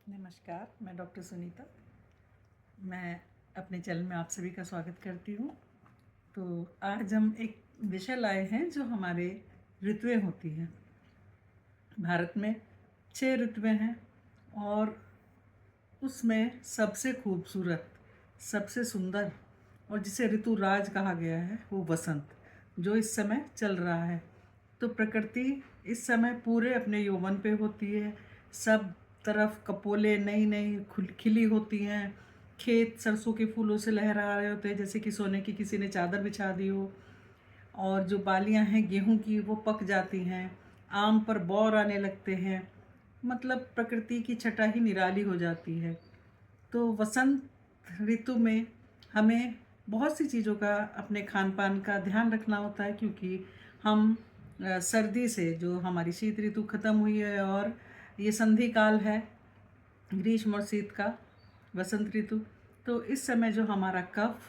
नमस्कार, मैं डॉक्टर सुनीता। मैं अपने चैनल में आप सभी का स्वागत करती हूँ। तो आज हम एक विषय लाए हैं जो हमारे ऋतुएं होती हैं। भारत में 6 ऋतुएं हैं और उसमें सबसे खूबसूरत, सबसे सुंदर और जिसे ऋतु राज कहा गया है वो वसंत, जो इस समय चल रहा है। तो प्रकृति इस समय पूरे अपने यौवन पे होती है। सब तरफ कपोले नई नई खिली होती हैं। खेत सरसों के फूलों से लहरा रहे होते हैं, जैसे कि सोने की किसी ने चादर बिछा दी हो। और जो बालियां हैं गेहूं की वो पक जाती हैं। आम पर बौर आने लगते हैं। मतलब प्रकृति की छटा ही निराली हो जाती है। तो वसंत ऋतु में हमें बहुत सी चीज़ों का अपने खान पान का ध्यान रखना होता है, क्योंकि हम सर्दी से, जो हमारी शीत ऋतु ख़त्म हुई है और ये संधि काल है ग्रीष्म और शीत का, वसंत ऋतु। तो इस समय जो हमारा कफ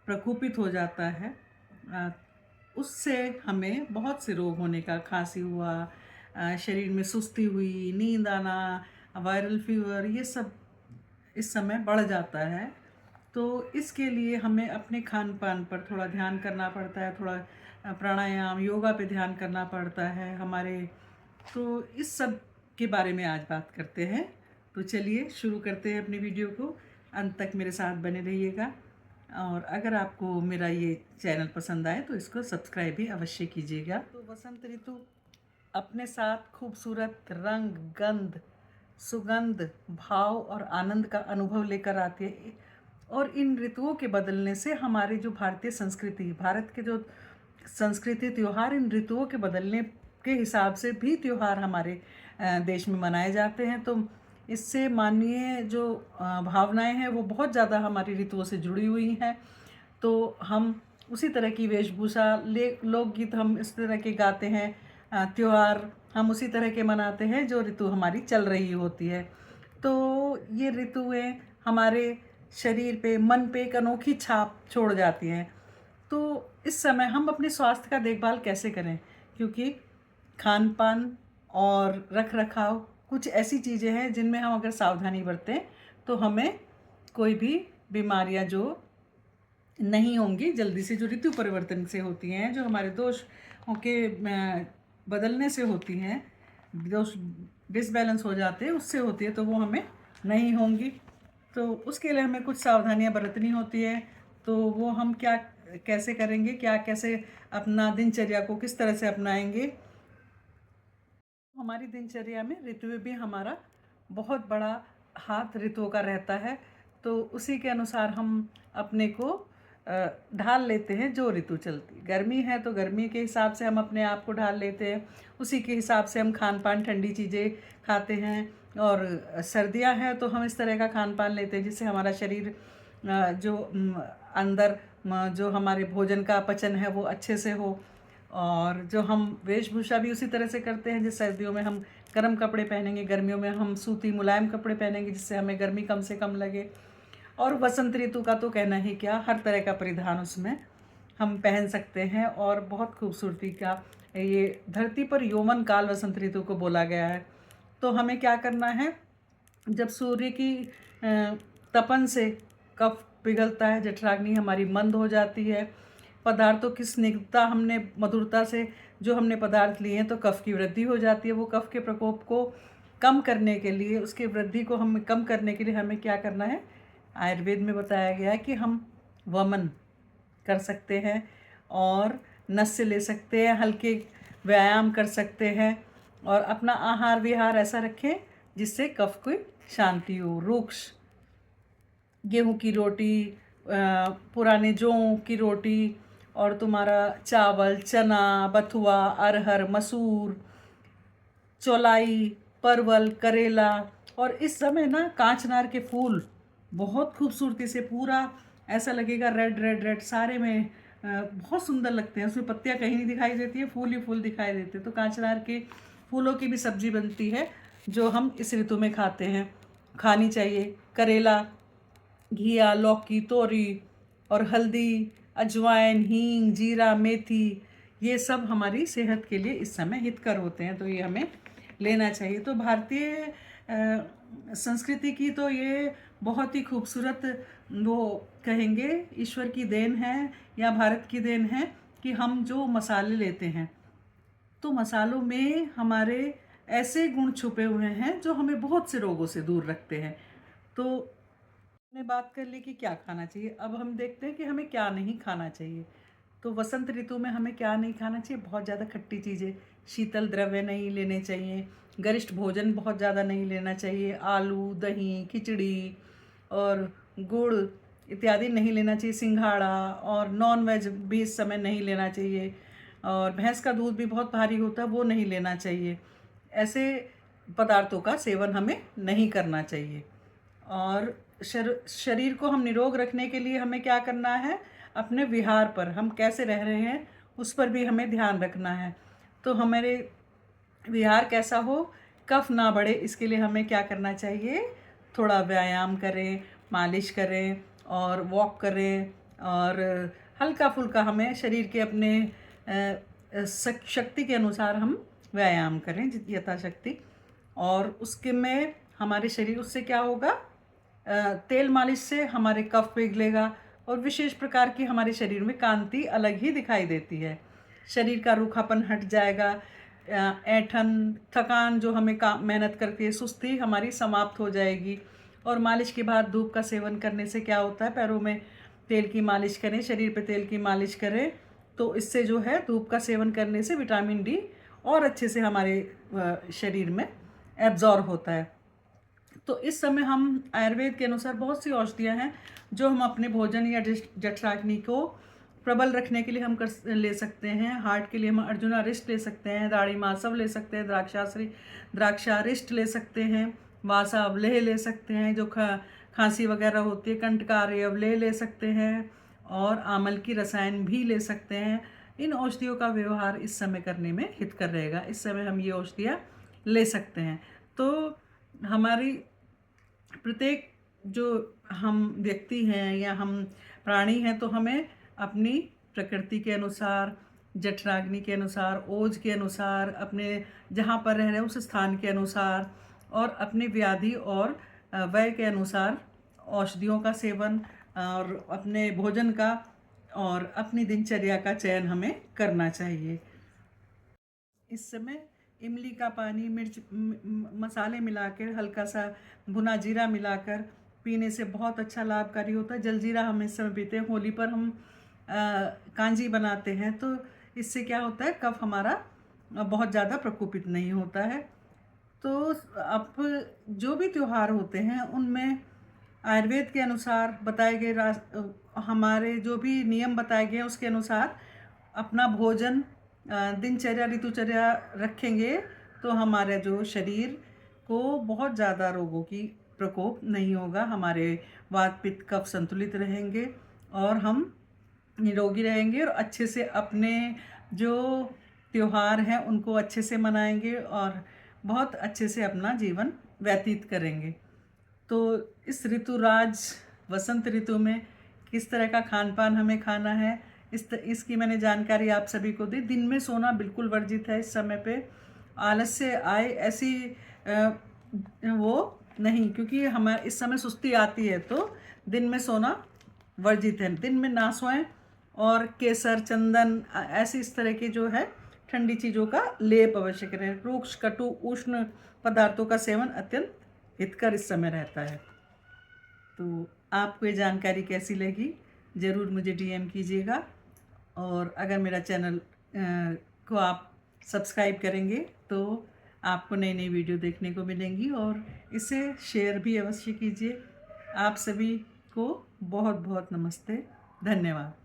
प्रकोपित हो जाता है, उससे हमें बहुत से रोग होने का, खांसी हुआ, शरीर में सुस्ती हुई, नींद आना, वायरल फीवर, ये सब इस समय बढ़ जाता है। तो इसके लिए हमें अपने खान पान पर थोड़ा ध्यान करना पड़ता है, थोड़ा प्राणायाम योगा पे ध्यान करना पड़ता है हमारे। तो इस सब के बारे में आज बात करते हैं। तो चलिए शुरू करते हैं अपनी वीडियो को। अंत तक मेरे साथ बने रहिएगा और अगर आपको मेरा ये चैनल पसंद आए तो इसको सब्सक्राइब भी अवश्य कीजिएगा। तो वसंत ऋतु अपने साथ खूबसूरत रंग, गंध, सुगंध, भाव और आनंद का अनुभव लेकर आती है। और इन ऋतुओं के बदलने से हमारी जो भारतीय संस्कृति, भारत के जो संस्कृति त्यौहार, इन ऋतुओं के बदलने के हिसाब से भी त्यौहार हमारे देश में मनाए जाते हैं। तो इससे मानवीय जो भावनाएं हैं वो बहुत ज़्यादा हमारी ऋतुओं से जुड़ी हुई हैं। तो हम उसी तरह की वेशभूषा, लोकगीत हम इस तरह के गाते हैं, त्यौहार हम उसी तरह के मनाते हैं जो ऋतु हमारी चल रही होती है। तो ये ऋतुएं हमारे शरीर पे, मन पे एक अनोखी छाप छोड़ जाती हैं। तो इस समय हम अपने स्वास्थ्य का देखभाल कैसे करें, क्योंकि खान पान और रख रखाव कुछ ऐसी चीज़ें हैं जिनमें हम अगर सावधानी बरतें तो हमें कोई भी बीमारियां जो नहीं होंगी जल्दी से, जो ऋतु परिवर्तन से होती हैं, जो हमारे दोषों के बदलने से होती हैं, दोष डिसबैलेंस हो जाते हैं, उससे होती है, तो वो हमें नहीं होंगी। तो उसके लिए हमें कुछ सावधानियां बरतनी होती है। तो वो हम क्या कैसे करेंगे, क्या कैसे अपना दिनचर्या को किस तरह से अपनाएंगे। हमारी दिनचर्या में ऋतुएं भी हमारा बहुत बड़ा हाथ ऋतुओं का रहता है। तो उसी के अनुसार हम अपने को ढाल लेते हैं। जो ऋतु चलती, गर्मी है तो गर्मी के हिसाब से हम अपने आप को ढाल लेते हैं, उसी के हिसाब से हम खान पान, ठंडी चीज़ें खाते हैं। और सर्दियां हैं तो हम इस तरह का खान पान लेते हैं जिससे हमारा शरीर जो अंदर जो हमारे भोजन का पचन है वो अच्छे से हो। और जो हम वेशभूषा भी उसी तरह से करते हैं, जिस सर्दियों में हम गर्म कपड़े पहनेंगे, गर्मियों में हम सूती मुलायम कपड़े पहनेंगे जिससे हमें गर्मी कम से कम लगे। और वसंत ऋतु का तो कहना ही क्या, हर तरह का परिधान उसमें हम पहन सकते हैं और बहुत खूबसूरती का, ये धरती पर यौवन काल वसंत ऋतु को बोला गया है। तो हमें क्या करना है, जब सूर्य की तपन से कफ पिघलता है, जठराग्नि हमारी मंद हो जाती है, पदार्थों की स्निग्धता, हमने मधुरता से जो हमने पदार्थ लिए हैं, तो कफ की वृद्धि हो जाती है। वो कफ के प्रकोप को कम करने के लिए, उसकी वृद्धि को हम कम करने के लिए हमें क्या करना है, आयुर्वेद में बताया गया है कि हम वमन कर सकते हैं और नस्य ले सकते हैं, हल्के व्यायाम कर सकते हैं और अपना आहार विहार ऐसा रखें जिससे कफ को शांति हो। रूक्ष गेहूं की रोटी, पुराने जौ की रोटी, और तुम्हारा चावल, चना, बथुआ, अरहर, मसूर, चौलाई, परवल, करेला। और इस समय ना कांचनार के फूल बहुत खूबसूरती से, पूरा ऐसा लगेगा रेड रेड रेड, सारे में बहुत सुंदर लगते हैं। उसमें पत्तियां कहीं नहीं दिखाई देती है, फूल ही फूल दिखाई देते हैं। तो कांचनार के फूलों की भी सब्जी बनती है जो हम इस ऋतु में खाते हैं, खानी चाहिए। करेला, घिया, लौकी, तोरी और हल्दी, अजवाइन, हींग, जीरा, मेथी, ये सब हमारी सेहत के लिए इस समय हितकर होते हैं, तो ये हमें लेना चाहिए। तो भारतीय संस्कृति की तो ये बहुत ही खूबसूरत वो कहेंगे ईश्वर की देन है या भारत की देन है कि हम जो मसाले लेते हैं तो मसालों में हमारे ऐसे गुण छुपे हुए हैं जो हमें बहुत से रोगों से दूर रखते हैं। तो हमने बात कर ली कि क्या खाना चाहिए, अब हम देखते हैं कि हमें क्या नहीं खाना चाहिए। तो वसंत ऋतु में हमें क्या नहीं खाना चाहिए, बहुत ज़्यादा खट्टी चीज़ें, शीतल द्रव्य नहीं लेने चाहिए, गरिष्ठ भोजन बहुत ज़्यादा नहीं लेना चाहिए, आलू, दही, खिचड़ी और गुड़ इत्यादि नहीं लेना चाहिए, सिंघाड़ा और नॉन वेज भी इस समय नहीं लेना चाहिए, और भैंस का दूध भी बहुत भारी होता है वो नहीं लेना चाहिए। ऐसे पदार्थों का सेवन हमें नहीं करना चाहिए। और शरीर को हम निरोग रखने के लिए हमें क्या करना है, अपने विहार पर हम कैसे रह रहे हैं उस पर भी हमें ध्यान रखना है। तो हमारे विहार कैसा हो, कफ ना बढ़े, इसके लिए हमें क्या करना चाहिए, थोड़ा व्यायाम करें, मालिश करें और वॉक करें, और हल्का फुल्का हमें शरीर के अपने शक्ति के अनुसार हम व्यायाम करें यथाशक्ति। और उसके में हमारे शरीर, उससे क्या होगा, तेल मालिश से हमारे कफ पिघलेगा और विशेष प्रकार की हमारे शरीर में कांति अलग ही दिखाई देती है। शरीर का रूखापन हट जाएगा, ऐंठन, थकान जो हमें काम मेहनत करके सुस्ती हमारी समाप्त हो जाएगी। और मालिश के बाद धूप का सेवन करने से क्या होता है, पैरों में तेल की मालिश करें, शरीर पे तेल की मालिश करें, तो इससे जो है धूप का सेवन करने से विटामिन डी और अच्छे से हमारे शरीर में एब्जॉर्ब होता है। तो इस समय हम आयुर्वेद के अनुसार बहुत सी औषधियाँ हैं जो हम अपने भोजन या जठराग्नि को प्रबल रखने के लिए हम ले सकते हैं। हार्ट के लिए हम अर्जुनारिष्ट ले सकते हैं, दाढ़ी मासव ले सकते हैं, द्राक्षारिष्ट ले सकते हैं, वासा अवलेह ले सकते हैं, जो खांसी वगैरह होती है कंटकारी अवलेह ले सकते हैं, और आमल की रसायन भी ले सकते हैं। इन औषधियों का व्यवहार इस समय करने में हितकर रहेगा। इस समय हम ये औषधियाँ ले सकते हैं। तो हमारी प्रत्येक जो हम व्यक्ति हैं या हम प्राणी हैं, तो हमें अपनी प्रकृति के अनुसार, जठराग्नि के अनुसार, ओज के अनुसार, अपने जहाँ पर रह रहे हैं उस स्थान के अनुसार और अपने व्याधि और वय के अनुसार औषधियों का सेवन और अपने भोजन का और अपनी दिनचर्या का चयन हमें करना चाहिए। इस समय इमली का पानी, मिर्च मसाले मिलाकर, हल्का सा भुना जीरा मिलाकर पीने से बहुत अच्छा लाभकारी होता है। जलजीरा हम इस समय पीते हैं, होली पर हम कांजी बनाते हैं, तो इससे क्या होता है, कफ हमारा बहुत ज़्यादा प्रकोपित नहीं होता है। तो अब जो भी त्यौहार होते हैं उनमें आयुर्वेद के अनुसार बताए गए हमारे जो भी नियम बताए गए उसके अनुसार अपना भोजन, दिनचर्या, ऋतुचर्या रखेंगे तो हमारे जो शरीर को बहुत ज़्यादा रोगों की प्रकोप नहीं होगा। हमारे वात पित्त कफ संतुलित रहेंगे और हम निरोगी रहेंगे और अच्छे से अपने जो त्यौहार हैं उनको अच्छे से मनाएंगे और बहुत अच्छे से अपना जीवन व्यतीत करेंगे। तो इस ऋतुराज वसंत ऋतु में किस तरह का खान पान हमें खाना है, इसकी मैंने जानकारी आप सभी को दी। दिन में सोना बिल्कुल वर्जित है। इस समय पे आलस्य आए ऐसी वो नहीं, क्योंकि हमारे इस समय सुस्ती आती है, तो दिन में सोना वर्जित है। दिन में ना सोएं और केसर, चंदन ऐसी इस तरह की जो है ठंडी चीज़ों का लेप अवश्य करें। रूक्ष, कटु, उष्ण पदार्थों का सेवन अत्यंत हितकर इस समय रहता है। तो आपको ये जानकारी कैसी लगी ज़रूर मुझे डीएम कीजिएगा, और अगर मेरा चैनल को आप सब्सक्राइब करेंगे तो आपको नई नई वीडियो देखने को मिलेंगी, और इसे शेयर भी अवश्य कीजिए। आप सभी को बहुत बहुत नमस्ते, धन्यवाद।